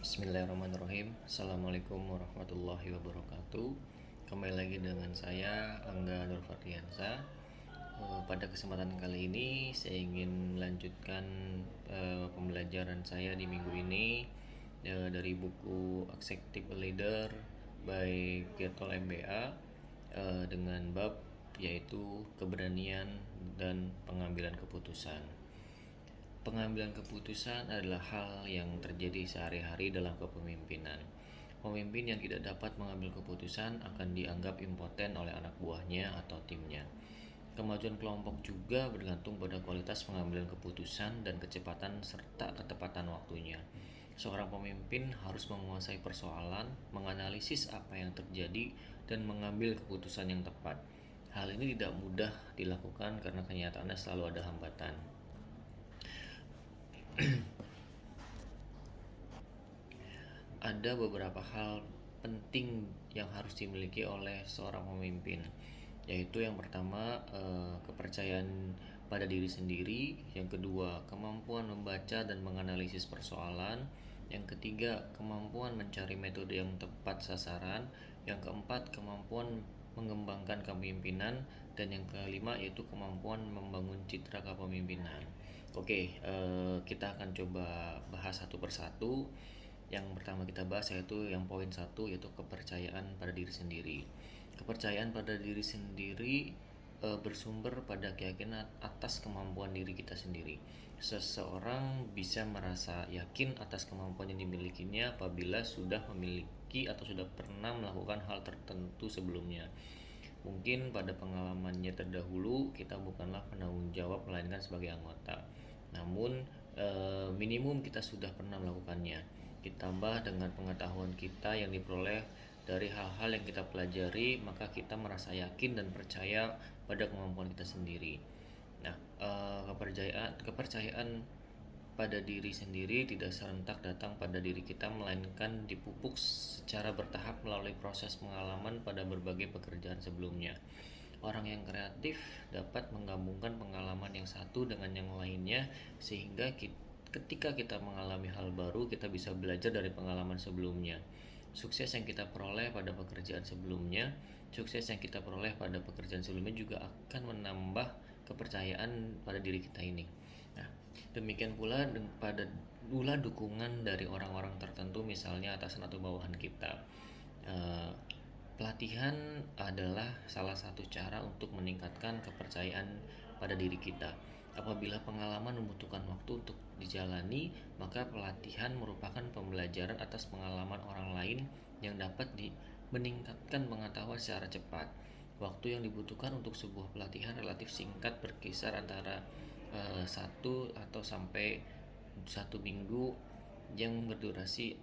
Bismillahirrahmanirrahim. Assalamualaikum warahmatullahi wabarakatuh. Kembali lagi dengan saya Angga Nurfardiansa. Pada kesempatan kali ini saya ingin melanjutkan pembelajaran saya di minggu ini dari buku Executive Leader by Getol MBA dengan bab yaitu keberanian dan pengambilan keputusan. Pengambilan keputusan adalah hal yang terjadi sehari-hari dalam kepemimpinan. Pemimpin yang tidak dapat mengambil keputusan akan dianggap impoten oleh anak buahnya atau timnya. Kemajuan kelompok juga bergantung pada kualitas pengambilan keputusan dan kecepatan serta ketepatan waktunya. Seorang pemimpin harus menguasai persoalan, menganalisis apa yang terjadi, dan mengambil keputusan yang tepat. Hal ini tidak mudah dilakukan karena kenyataannya selalu ada hambatan. Ada beberapa hal penting yang harus dimiliki oleh seorang pemimpin, yaitu yang pertama kepercayaan pada diri sendiri, yang kedua kemampuan membaca dan menganalisis persoalan, yang ketiga kemampuan mencari metode yang tepat sasaran, yang keempat kemampuan mengembangkan kepemimpinan, dan yang kelima yaitu kemampuan membangun citra kepemimpinan. Oke, kita akan coba bahas satu persatu. Yang pertama kita bahas yaitu yang poin 1, yaitu kepercayaan pada diri sendiri. Kepercayaan pada diri sendiri bersumber pada keyakinan atas kemampuan diri kita sendiri. Seseorang bisa merasa yakin atas kemampuan yang dimilikinya apabila sudah memiliki atau sudah pernah melakukan hal tertentu sebelumnya. Mungkin pada pengalamannya terdahulu kita bukanlah penanggung jawab melainkan sebagai anggota. Namun minimum kita sudah pernah melakukannya. Ditambah dengan pengetahuan kita yang diperoleh dari hal-hal yang kita pelajari, maka kita merasa yakin dan percaya pada kemampuan kita sendiri. Nah, kepercayaan pada diri sendiri tidak serentak datang pada diri kita, melainkan dipupuk secara bertahap melalui proses pengalaman pada berbagai pekerjaan sebelumnya. Orang yang kreatif dapat menggabungkan pengalaman yang satu dengan yang lainnya, sehingga ketika kita mengalami hal baru, kita bisa belajar dari pengalaman sebelumnya. Sukses yang kita peroleh pada pekerjaan sebelumnya juga akan menambah kepercayaan pada diri kita ini. Nah, demikian pula pada dukungan dari orang-orang tertentu, misalnya atasan atau bawahan kita. Pelatihan adalah salah satu cara untuk meningkatkan kepercayaan pada diri kita. Apabila pengalaman membutuhkan waktu untuk dijalani, maka pelatihan merupakan pembelajaran atas pengalaman orang lain yang dapat meningkatkan pengetahuan secara cepat. Waktu yang dibutuhkan untuk sebuah pelatihan relatif singkat, berkisar antara 1 atau sampai 1 minggu, yang berdurasi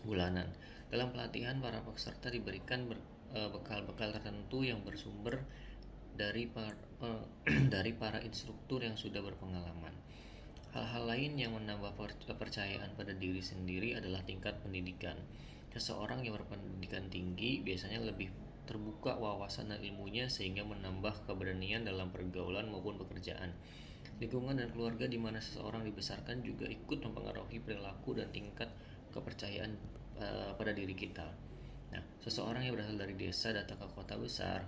bulanan. Dalam pelatihan, para peserta diberikan bekal-bekal tertentu yang bersumber dari dari para instruktur yang sudah berpengalaman. Hal-hal lain yang menambah kepercayaan pada diri sendiri adalah tingkat pendidikan. Seseorang yang berpendidikan tinggi biasanya lebih terbuka wawasan dan ilmunya, sehingga menambah keberanian dalam pergaulan maupun pekerjaan. Lingkungan dan keluarga di mana seseorang dibesarkan juga ikut mempengaruhi perilaku dan tingkat kepercayaan pada diri kita. Nah, seseorang yang berasal dari desa datang ke kota besar,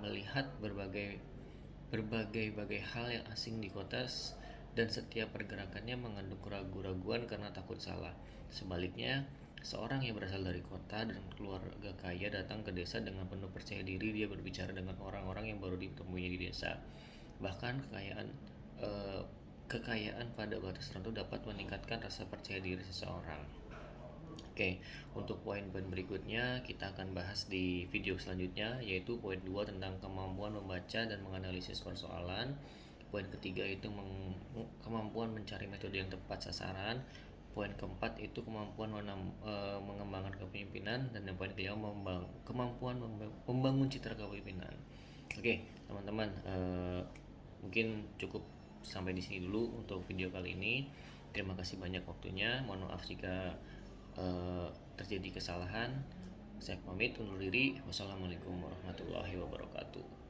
melihat berbagai hal yang asing di kota, dan setiap pergerakannya mengandung keraguan-raguan karena takut salah. Sebaliknya, seorang yang berasal dari kota dan keluarga kaya datang ke desa dengan penuh percaya diri. Dia berbicara dengan orang-orang yang baru ditemuinya di desa. Bahkan kekayaan pada batas tertentu dapat meningkatkan rasa percaya diri seseorang. Oke, untuk poin-poin berikutnya kita akan bahas di video selanjutnya, yaitu poin 2 tentang kemampuan membaca dan menganalisis persoalan. Poin ketiga itu kemampuan mencari metode yang tepat sasaran. Poin keempat itu kemampuan mengembangkan kepemimpinan, dan yang poin kelima kemampuan membangun citra kepemimpinan. Oke, teman-teman, mungkin cukup sampai di sini dulu untuk video kali ini. Terima kasih banyak waktunya. Mohon maaf jika terjadi kesalahan. Saya pamit undur diri. Wassalamualaikum warahmatullahi wabarakatuh.